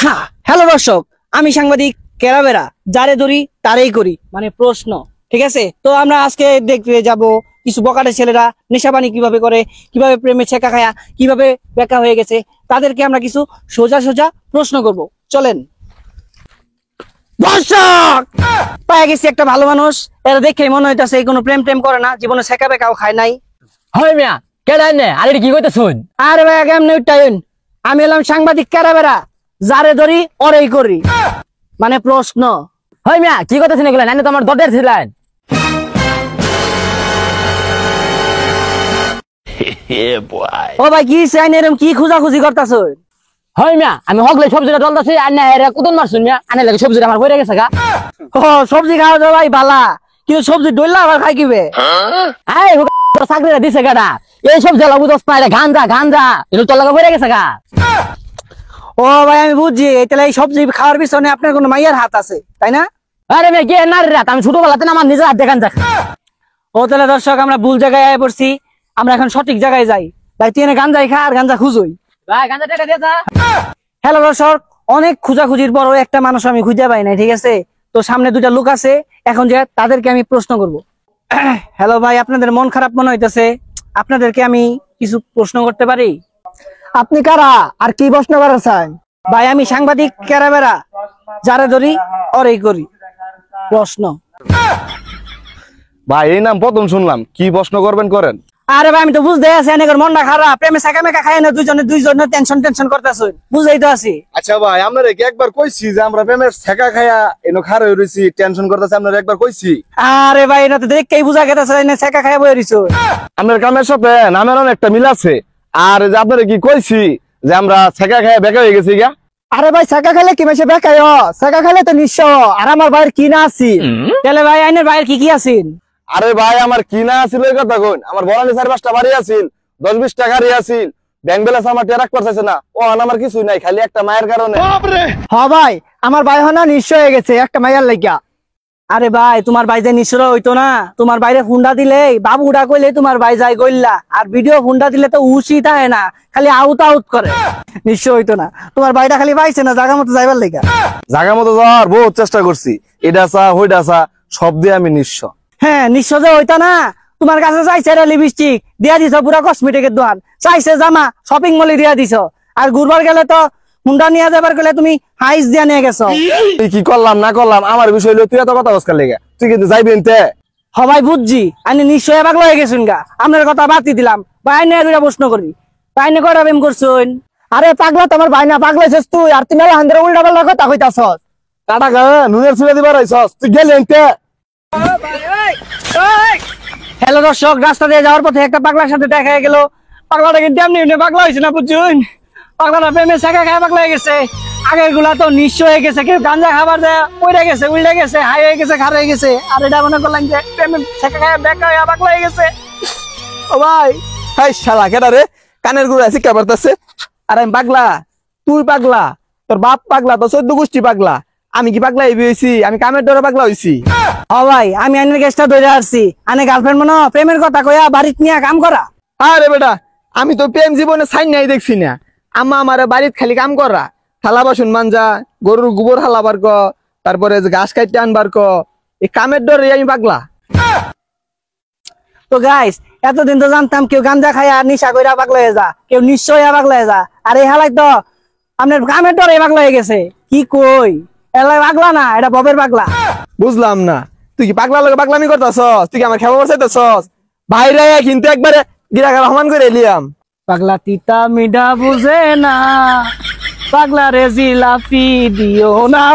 হ্যাঁ, হ্যালো দর্শক, আমি সাংবাদিক কেরাবেরা, যারে ধরি তারেই করি, মানে প্রশ্ন। ঠিক আছে, তো আমরা আজকে দেখতে যাব কিছু বকাটে ছেলেরা নেশাপানি কিভাবে করে, কিভাবে প্রেমে ছেঁকা খায়া, কিভাবে বেকা হয়ে গেছে, তাদেরকে আমরা কিছু সোজা সোজা প্রশ্ন করব। চলেন দর্শক, পায়ে গেছি একটা ভালো মানুষ। এরা দেখে মনে হইতাছে কোনো প্রেম টেম করে না, জীবনে ছেঁকা বেকাও খায় নাই। হয় মিয়া কেডাই নে আরে কি কইতাছুন? আরে ভাই কেমনে উঠাইন, আমি এলাম সাংবাদিক কেরাবেরা, যারে ধরি ওরেই করি, মানে প্রশ্ন। হয় মিয়া কি কইতাছেন এগুলা? নাইলে তো আমার দরদের ছিলেন। ও ভাই কি চাইন, এরকম কি খুঁজাখুঁজি করতেছ? হয় মিয়া আমি হগলে সবজিটা ডলতাছি আর না এরা কুদন মারছুন মিয়া, আনে লাগে সবজিটা আমার পড়ে গেছে গা। ও সবজি খাওয়া তো ভাই বালা, কিন্তু সবজি ডইলা আবার খাই কিবে? এই চাকরিটা দিছে গাডা, এই সবজি লাগু দস পাইলে গাঞ্জা গাঞ্জা এগুলো তোর লাগা পড়ে গেছে গা। ও ভাই আমি বুঝছি, তাহলে এই সবজি খাওয়ার পিছনে আপনার কোনো মাইয়ার হাত আছে, তাই না? আরে মিয়া কি না রে, আমি ছোটবেলাতে না আমার নিজের হাত দেখান যাক। ও তাহলে দর্শক, আমরা ভুল জায়গায় আয় পড়ছি, আমরা এখন সঠিক জায়গায় যাই। ভাই তুই এনে গাঞ্জাই খা আর গাঞ্জা খুঁজই। ভাই গাঞ্জা টাকা দিয়ে যা। হ্যালো দর্শক, অনেক খোঁজাখুঁজির পরও একটা মানুষ আমি খুঁজে পাই নাই। ঠিক আছে, তো সামনে দুইটা লোক আছে, এখন যে তাদেরকে আমি প্রশ্ন করব। হ্যালো ভাই, আপনাদের মন খারাপ মনে হইতেছে, আপনাদেরকে আমি কিছু প্রশ্ন করতে পারি? আপনি কারা আর কি প্রশ্ন করার চান? ভাই আমি সাংবাদিক কেরাবেরা, যারে ধরি ওরেই করি, প্রশ্ন। ভাই এই নাম প্রথম শুনলাম, কি প্রশ্ন করবেন করেন। আরে ভাই আমি তো বুঝতে আছি অনেকের মনটা খারাপ, প্রেমে ছেঁকা মেকা খায় না, দুইজনে টেনশন করতেছে, বুঝতেই তো আছি। আচ্ছা ভাই আপনারা কি একবার কইছি যে আমরা প্রেমের ছেঁকা খায়া এনো খারে হইছি টেনশন করতেছে, আপনারা একবার কইছি? আরে ভাই এটা তো দেখেই বুঝা গেছে না ছেঁকা খায়া বই রইছো। আপনার কামের সাথে নামের অনেকটা মিল আছে। আর যে আপনারা কি কইছি যে আমরা ছেঁকা খায়া বেকা হয়ে গেছি গা? আরে ভাই ছেঁকা খেলে কি মেশে বেকায়? ছেঁকা খেলে তো নিঃস্ব। আর আমার ভাইয়ের কি না আছি? তাহলে ভাই আইনের ভাইয়ের কি কি আছেন? আরে ভাই আমার কি না আছিল এই কথা কইন। আমার বড়ানি 4-5টা বাড়ি আছিল, 10-20টা গাড়ি আছিল, ব্যাংক ব্যালেন্স আমার টেরাক করতেছে না। ও আমার কিছুই নাই, খালি একটা মায়ের কারণে। হ্যাঁ ভাই আমার ভাই হনা নিঃস্ব হয়ে গেছে একটা মাইয়ার লাগিয়া। আরে ভাই তোমার ভাই যে নিঃস্ব হইতো না, তোমার বাইরে হুন্ডা দিলে বাবুটা কইলে তোমার ভাই যায় গইল্লা, আর ভিডিও হুন্ডা দিলে তো উসি থাকে না, খালি আউট করে, নিঃস্ব হইতো না। তোমার ভাইটা খালি পাইছে না জায়গা মতো যাইবার লাগা। জায়গা মতো যাওয়ার বহুত চেষ্টা করছি, এটা চা হইটা চা সব দিয়ে আমি নিঃস্ব। হ্যাঁ নিঃস্ব যে হইতো না, তোমার কাছে চাইছে লিপস্টিক দিয়া দিছ, পুরা কসমেটিকের দোকান চাইছে, জামা শপিং মলে দিয়া দিছ, আর ঘুরবার গেলে তো হুন্ডা নিয়ে যাবার গেলে তুমি হাইস দিয়া নিয়ে গেছো। তুই কি করলাম না করলাম আমার বিষয় তুই এত কথা বসকার লেগে, তুই কিন্তু যাইবি তে। সবাই বুঝছি আমি নিশ্চয় পাগলা হয়ে গেছুন গা, আপনার কথা বাতি দিলাম। বাইনে দুইটা প্রশ্ন করি, বাইনে কয়টা প্রেম করছুন? আরে পাগলা তোমার ভাই না, পাগলা হইছিস তুই। আর তুই মেলা হান্দের উল্টা পাল্টা কথা কইতাছস। কাটা গা নুনের ছুঁড়ে দিবার আইছস, তুই গেলি তে। হ্যালো দর্শক, রাস্তা দিয়ে যাওয়ার পথে একটা পাগলার সাথে দেখা গেল। পাগলাটা কিন্তু এমনি পাগলা হয়েছে না, বুঝছুন? পাগলাটা প্রেমে ছেঁকা খায় পাগলা হয়ে গেছে। আগের গুলা তো নিঃস্ব হয়ে গেছে, কেউ গাঞ্জা খাবার দেয় পড়ে গেছে, উল্টে গেছে, হাই হয়ে গেছে, খার হয়ে গেছে। আর এটা মনে করলাম যে প্রেমে ছেঁকা খায় বেকা হয়ে পাগলা হয়ে গেছে। ও ভাই, হাই শালা কেডা রে, কানের গুড়া আছে কে পারতাছে? আর আমি পাগলা, তুই পাগলা, তোর বাপ পাগলা, তোর 14 গোষ্ঠী পাগলা। আমি কি পাগলা হইছি? আমি কামের ডরে পাগলা হইছি। ও ভাই আমি আইনের গ্যাসটা ধরে আসছি, আনে গার্লফ্রেন্ড মনে প্রেমের কথা কইয়া বাড়িতে নিয়ে কাম করা। আরে বেটা, আমি তো প্রেম জীবনে সাইন নাই দেখছি না। আম্মা আমার বাড়িতে খালি কাম করা, থালা বাসন মানজা, গরুর গোবর হালাবার ক, তারপরে ঘাস কাটতে আনবার ক, এই কামের ডরে আমি পাগলা। তো গাইস এতদিন তো জানতাম কেউ গাঞ্জা খায় আর নিশা কইরা পাগলা হয়ে যা, কেউ নিশ্চয় পাগলা হয়ে যা, আর এই হালাই তো আপনার কামের ডরে পাগলা হয়ে গেছে। কি কই, এলাই পাগলা না, এটা ববের পাগলা। বুঝলাম না, তুই কি পাগলা লোক পাগলামি করতাছস? তুই কি আমার খেলা চাইতেছস? ভাইরা কিন্তু একবারে গিরাকা রহমান করে এলিয়াম। পাগলা তিতা মিঠা বুঝে না, পাগলা রে জিলাপি দিও না।